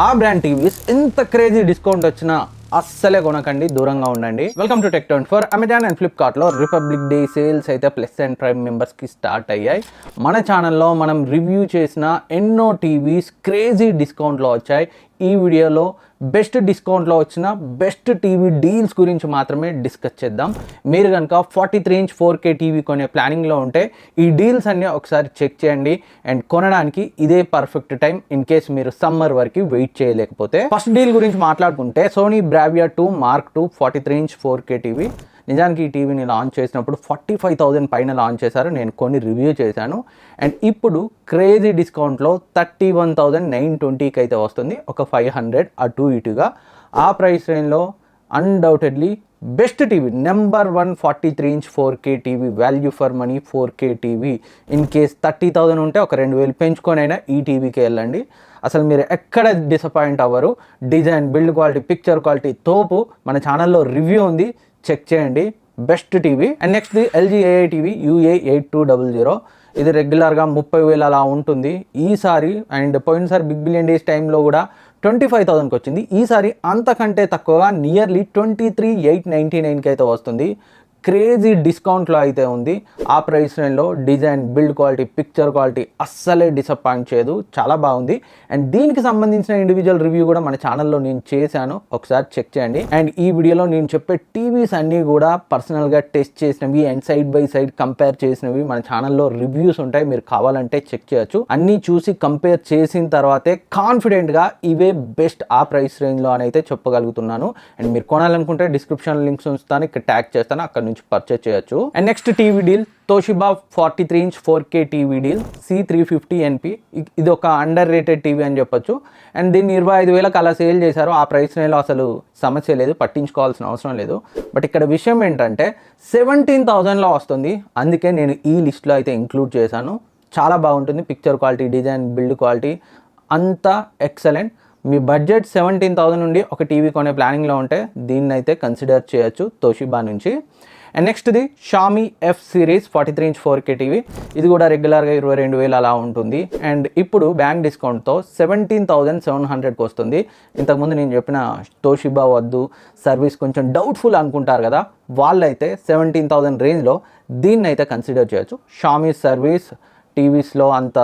ఆ brand TVs ఎంత crazy discount వచ్చినా అస్సలే కొనకండి, దూరంగా ఉండండి. వెల్కమ్ టు టెక్24. అమెజాన్ అండ్ ఫ్లిప్కార్ట్లో రిపబ్లిక్ డే సేల్స్ అయితే ప్లస్ అండ్ ప్రైమ్ మెంబర్స్కి స్టార్ట్ అయ్యాయి. మన ఛానల్లో మనం రివ్యూ చేసిన ఎన్నో టీవీస్ క్రేజీ డిస్కౌంట్లో వచ్చాయి. ఈ వీడియోలో బెస్ట్ డిస్కౌంట్లో వచ్చిన బెస్ట్ టీవీ డీల్స్ గురించి మాత్రమే డిస్కస్ చేద్దాం. మీరు కనుక 43" 4K టీవీ కొనే ప్లానింగ్లో ఉంటే ఈ డీల్స్ అన్నీ ఒకసారి చెక్ చేయండి. అండ్ కొనడానికి ఇదే పర్ఫెక్ట్ టైం ఇన్ కేస్ మీరు సమ్మర్ వరకు వెయిట్ చేయలేకపోతే. ఫస్ట్ డీల్ గురించి మాట్లాడుకుంటే Sony Bravia 2 Mark II 43" 4K TV. నిజానికి ఈ టీవీని లాంచ్ చేసినప్పుడు 45,000 పైన లాంచ్ చేశారు. నేను కొన్ని రివ్యూ చేశాను. అండ్ ఇప్పుడు క్రేజీ డిస్కౌంట్లో 31,920కి అయితే వస్తుంది. ఒక 500 అటు ఇటుగా. ఆ ప్రైస్ రేంజ్లో undoubtedly best TV, number 1 43" 4K TV, value for money 4K TV. In case 30,000 ఉంటే ఒక 2,000 పెంచుకొనైనా ఈ టీవీకి వెళ్ళండి. అసలు మీరు ఎక్కడ డిసప్పాయింట్ అవ్వరు. Design, build quality, picture quality తోపు. మన ఛానల్లో రివ్యూ ఉంది, చెక్ చేయండి. Best TV. And next LG AI TV UA8200. ఇది రెగ్యులర్గా 30,000 అలా ఉంటుంది. ఈసారి అండ్ పోయినసారి బిగ్ బిలియన్ డేస్ టైంలో కూడా 25,000కి వచ్చింది. ఈసారి అంతకంటే తక్కువగా నియర్లీ 23,899కి అయితే వస్తుంది. క్రేజీ డిస్కౌంట్లో అయితే ఉంది. ఆ ప్రైస్ రేంజ్లో design, build quality, picture quality అస్సలే డిసప్పాయింట్ చేయదు. చాలా బాగుంది. అండ్ దీనికి సంబంధించిన ఇండివిజువల్ రివ్యూ కూడా మన ఛానల్లో నేను చేశాను, ఒకసారి చెక్ చేయండి. అండ్ ఈ వీడియోలో నేను చెప్పే టీవీస్ అన్నీ కూడా పర్సనల్గా టెస్ట్ చేసినవి and side by side compare చేసినవి. మన ఛానల్లో రివ్యూస్ ఉంటాయి, మీరు కావాలంటే చెక్ చేయొచ్చు. అన్నీ చూసి కంపేర్ చేసిన తర్వాతే కాన్ఫిడెంట్గా ఇవే బెస్ట్ ఆ ప్రైస్ రేంజ్లో అని అయితే చెప్పగలుగుతున్నాను. అండ్ మీరు కొనాలనుకుంటే డిస్క్రిప్షన్ లింక్స్ ఉంచుతాను, ఇక్కడ ట్యాగ్ చేస్తాను, అక్కడ నుంచి పర్చేస్ చేయొచ్చు. And next TV deal Toshiba 43" 4K TV deal C350NP. ఇది ఒక అండర్ రేటెడ్ టీవీ అని చెప్పొచ్చు. అండ్ దీన్ని 25,000కి అలా సేల్ చేశారు. ఆ ప్రైస్ రేంజ్లో అసలు సమస్య లేదు, పట్టించుకోవాల్సిన అవసరం లేదు. బట్ ఇక్కడ విషయం ఏంటంటే 17,000లో వస్తుంది. అందుకే నేను ఈ లిస్ట్లో అయితే ఇంక్లూడ్ చేశాను. చాలా బాగుంటుంది. Picture quality, design, build quality అంతా ఎక్సలెంట్. మీ బడ్జెట్ 17,000 నుండి ఒక టీవీ కొనే ప్లానింగ్లో ఉంటే దీన్ని అయితే కన్సిడర్ చేయొచ్చు తోషిబా నుంచి. అండ్ నెక్స్ట్ది Xiaomi F series 43" 4K TV. ఇది కూడా రెగ్యులర్గా 22,000 అలా ఉంటుంది. అండ్ ఇప్పుడు బ్యాంక్ డిస్కౌంట్తో 17,700కి వస్తుంది. ఇంతకుముందు నేను చెప్పిన తోషిబా వద్దు, సర్వీస్ కొంచెం డౌట్ఫుల్ అనుకుంటారు కదా, వాళ్ళైతే 17,000 రేంజ్లో దీన్ని అయితే కన్సిడర్ చేయొచ్చు. షామీ సర్వీస్ టీవీస్లో అంత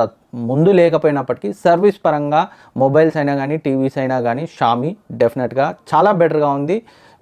ముందు లేకపోయినప్పటికీ సర్వీస్ పరంగా మొబైల్స్ అయినా కానీ టీవీస్ అయినా కానీ షామీ డెఫినెట్గా చాలా బెటర్గా ఉంది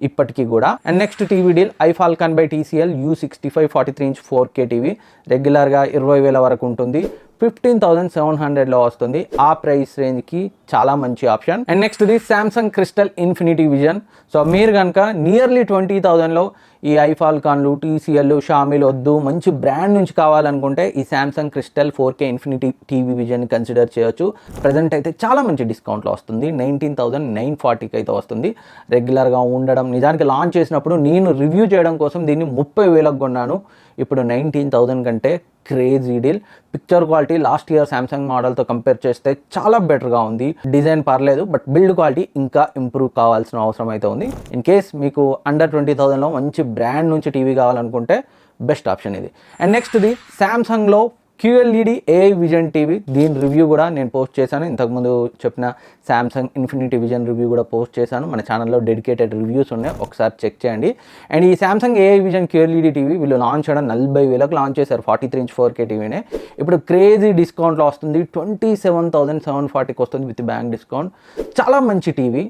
ఇప్పటికీ కూడా. And next TV deal iFalcon by TCL U65 43" 4K TV. రెగ్యులర్గా 20,000 వరకు ఉంటుంది. 15,700లో వస్తుంది. ఆ ప్రైస్ రేంజ్కి చాలా మంచి ఆప్షన్. అండ్ నెక్స్ట్ది Samsung Crystal Infinity Vision. So మీరు కనుక నియర్లీ 20,000లో ఈ iFalconలు, TCL, షామీలు వద్దు, మంచి బ్రాండ్ నుంచి కావాలనుకుంటే ఈ Samsung crystal 4K infinity TV vision consider చేయొచ్చు. ప్రజెంట్ అయితే చాలా మంచి డిస్కౌంట్లో వస్తుంది. 19,940కి అయితే వస్తుంది. రెగ్యులర్గా ఉండడం, నిజానికి లాంచ్ చేసినప్పుడు నేను రివ్యూ చేయడం కోసం దీన్ని 30,000కి కొన్నాను. ఇప్పుడు 19,000 కంటే crazy deal. Picture quality last year Samsung మోడల్తో కంపేర్ చేస్తే చాలా బెటర్గా ఉంది. డిజైన్ పర్లేదు, బట్ బిల్డ్ క్వాలిటీ ఇంకా ఇంప్రూవ్ కావాల్సిన అవసరం అయితే ఉంది. ఇన్ కేస్ మీకు అండర్ 20,000లో మంచి బ్రాండ్ నుంచి టీవీ కావాలనుకుంటే బెస్ట్ ఆప్షన్ ఇది. అండ్ నెక్స్ట్ది శాంసంగ్లో QLED AI విజన్ టీవీ. దీని రివ్యూ కూడా నేను పోస్ట్ చేశాను. ఇంతకుముందు చెప్పిన శాంసంగ్ ఇన్ఫినిటీ విజన్ రివ్యూ కూడా పోస్ట్ చేశాను. మన ఛానల్లో డెడికేటెడ్ రివ్యూస్ ఉన్నాయి, ఒకసారి చెక్ చేయండి. అండ్ ఈ Samsung AI vision QLED TV వీళ్ళు లాంచ్ చేయడం 40,000కి లాంచ్ చేశారు. 43" 4K టీవీనే ఇప్పుడు క్రేజీ డిస్కౌంట్లో వస్తుంది. 27,740కి వస్తుంది విత్ బ్యాంక్ డిస్కౌంట్. చాలా మంచి TV.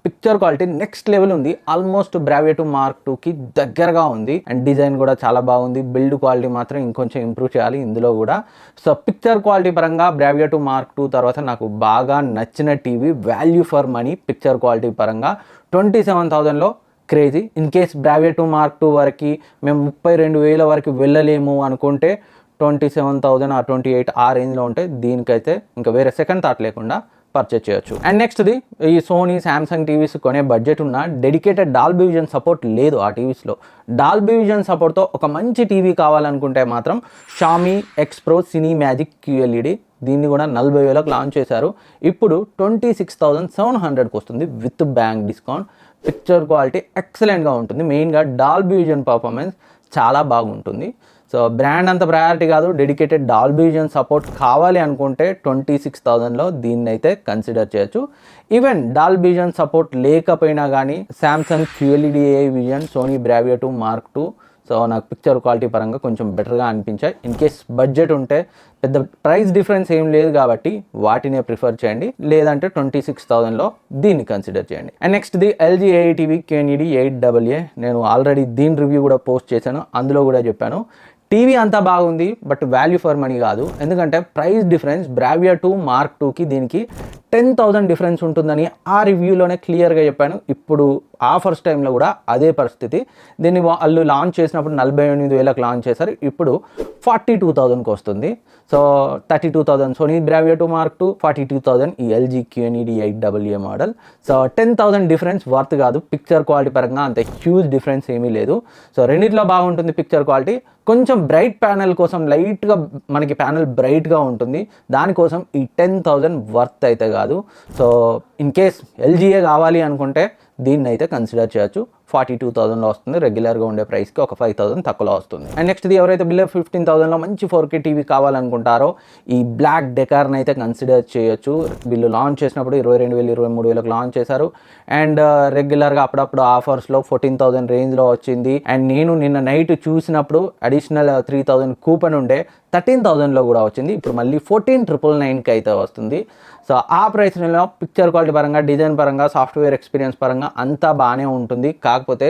Picture quality next level ఉంది. ఆల్మోస్ట్ బ్రావియా 2 Mark IIకి దగ్గరగా ఉంది. అండ్ డిజైన్ కూడా చాలా బాగుంది. బిల్డ్ క్వాలిటీ మాత్రం ఇంకొంచెం ఇంప్రూవ్ చేయాలి ఇందులో కూడా. సో పిక్చర్ క్వాలిటీ పరంగా బ్రావియా 2 Mark II తర్వాత నాకు బాగా నచ్చిన టీవీ. Value for money picture quality పరంగా 27,000లో crazy. In case Bravia 2 Mark II వరకు మేము 32,000 వరకు వెళ్ళలేము అనుకుంటే 27,000 ఆ 28 ఆ రేంజ్లో ఉంటే దీనికైతే ఇంకా వేరే సెకండ్ థాట్ లేకుండా పర్చేజ్ చేయొచ్చు. అండ్ నెక్స్ట్ది ఈ సోనీ, శాంసంగ్ టీవీస్ కొనే బడ్జెట్ ఉన్న డెడికేటెడ్ డాల్బీ విజన్ సపోర్ట్ లేదు ఆ టీవీస్లో. డాల్బీ విజన్ సపోర్ట్తో ఒక మంచి టీవీ కావాలనుకుంటే మాత్రం షామీ X-Pro సినీ మ్యాజిక్ QLED. దీన్ని కూడా 40,000కి లాంచ్ చేశారు. ఇప్పుడు 26,700కి వస్తుంది with bank discount. Picture quality ఎక్సలెంట్గా ఉంటుంది. మెయిన్గా డాల్బీ విజన్ పర్ఫార్మెన్స్ చాలా బాగుంటుంది. సో బ్రాండ్ అంత ప్రయారిటీ కాదు, డెడికేటెడ్ డాల్బీ విజన్ సపోర్ట్ కావాలి అనుకుంటే 26,000లో దీన్ని అయితే కన్సిడర్ చేయొచ్చు. ఈవెన్ డాల్బీ విజన్ సపోర్ట్ లేకపోయినా కానీ Samsung QLED AI Vision, Sony Bravia 2 Mark II so నాకు పిక్చర్ క్వాలిటీ పరంగా కొంచెం బెటర్గా అనిపించాయి. ఇన్ కేస్ బడ్జెట్ ఉంటే పెద్ద ప్రైస్ డిఫరెన్స్ ఏం లేదు కాబట్టి వాటినే ప్రిఫర్ చేయండి, లేదంటే 26,000లో దీన్ని కన్సిడర్ చేయండి. And next the LG AITV QNED 8AA. నేను ఆల్రెడీ దీని రివ్యూ కూడా పోస్ట్ చేశాను, అందులో కూడా చెప్పాను టీవీ అంతా బాగుంది బట్ వాల్యూ ఫర్ మనీ కాదు. ఎందుకంటే ప్రైస్ డిఫరెన్స్ బ్రావియో 2 Mark IIకి దీనికి 10,000 డిఫరెన్స్ ఉంటుందని ఆ రివ్యూలోనే క్లియర్గా చెప్పాను. ఇప్పుడు ఆఫర్స్ టైంలో కూడా అదే పరిస్థితి. దీన్ని వాళ్ళు లాంచ్ చేసినప్పుడు 48,000కి లాంచ్ చేశారు, ఇప్పుడు 42,000కి వస్తుంది. So 32,000 Sony Bravia 2 Mark II, 42,000 ఈ LG QNED 8AA model. So 10,000 difference worth కాదు. పిక్చర్ క్వాలిటీ పరంగా అంత హ్యూజ్ డిఫరెన్స్ ఏమీ లేదు. సో రెండిట్లో బాగుంటుంది పిక్చర్ క్వాలిటీ. కొంచెం బ్రైట్ ప్యానెల్ కోసం లైట్గా మనకి ప్యానెల్ బ్రైట్గా ఉంటుంది, దానికోసం ఈ 10,000 వర్త్ అయితే కాదు. సో ఇన్ కేస్ LGA కావాలి అనుకుంటే దీన్ని అయితే కన్సిడర్ చేయొచ్చు. 42,000లో వస్తుంది, రెగ్యులర్గా ఉండే ప్రైస్కి ఒక 5,000 తక్కువలో వస్తుంది. అండ్ నెక్స్ట్ ఎవరైతే బిలో 15,000లో మంచి 4K టీవీ కావాలనుకుంటారో ఈ బ్లాక్ డెకార్ని అయితే కన్సిడర్ చేయొచ్చు. వీళ్ళు లాంచ్ చేసినప్పుడు 22,000 23,000కి లాంచ్ చేశారు. అండ్ రెగ్యులర్గా అప్పుడప్పుడు ఆఫర్స్లో 14,000 రేంజ్లో వచ్చింది. అండ్ నేను నిన్న నైట్ చూసినప్పుడు అడిషనల్ 3,000 కూపన్ ఉండే 13,000లో కూడా వచ్చింది. ఇప్పుడు మళ్ళీ 14,999కి అయితే వస్తుంది. సో ఆ ప్రైస్లో పిక్చర్ క్వాలిటీ పరంగా, డిజైన్ పరంగా, సాఫ్ట్వేర్ ఎక్స్పీరియన్స్ పరంగా అంతా బాగానే ఉంటుంది. కాకపోతే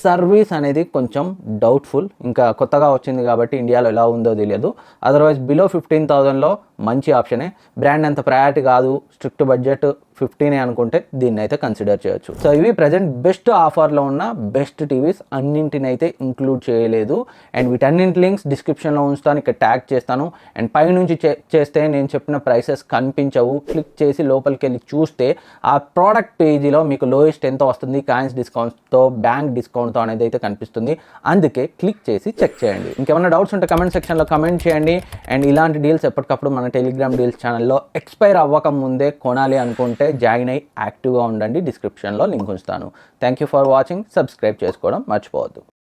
సర్వీస్ అనేది కొంచెం డౌట్ఫుల్. ఇంకా కొత్తగా వచ్చింది కాబట్టి ఇండియాలో ఎలా ఉందో తెలియదు. అదర్వైజ్ బిలో 15,000లో మంచి ఆప్షనే. బ్రాండ్ అంత ప్రయారిటీ కాదు, స్ట్రిక్ట్ బడ్జెట్ 15 అనుకుంటే దీన్ని అయితే కన్సిడర్ చేయొచ్చు. సో ఇవి ప్రజెంట్ బెస్ట్ ఆఫర్లో ఉన్న బెస్ట్ టీవీస్, అన్నింటిని అయితే ఇంక్లూడ్ చేయలేదు. అండ్ వీటన్నింటి లింక్స్ డిస్క్రిప్షన్లో ఉంచుతాను, ఇక్కడ ట్యాగ్ చేస్తాను. అండ్ పైనుంచి చేస్తే నేను చెప్పిన ప్రైసెస్ కనిపించవు. క్లిక్ చేసి లోపలికి వెళ్ళి చూస్తే ఆ ప్రోడక్ట్ పేజీలో మీకు లోయెస్ట్ ఎంత వస్తుంది, కాయిన్స్ డిస్కౌంట్తో, బ్యాంక్ డిస్కౌంట్తో అనేది అయితే కనిపిస్తుంది. అందుకే క్లిక్ చేసి చెక్ చేయండి. ఇంకేమైనా డౌట్స్ ఉంటే కమెంట్ సెక్షన్లో కమెంట్ చేయండి. అండ్ ఇలాంటి డీల్స్ ఎప్పటికప్పుడు మన టెలిగ్రామ్ డీల్స్ ఛానల్లో ఎక్స్పైర్ అవ్వక ముందే కొనాలి అనుకుంటే జాయిన్ అయ్యి యాక్టివ్గా ఉండండి. డిస్క్రిప్షన్లో లింక్ ఉంచుతాను. Thank you for watching. Subscribe చేసుకోవడం మర్చిపోవద్దు.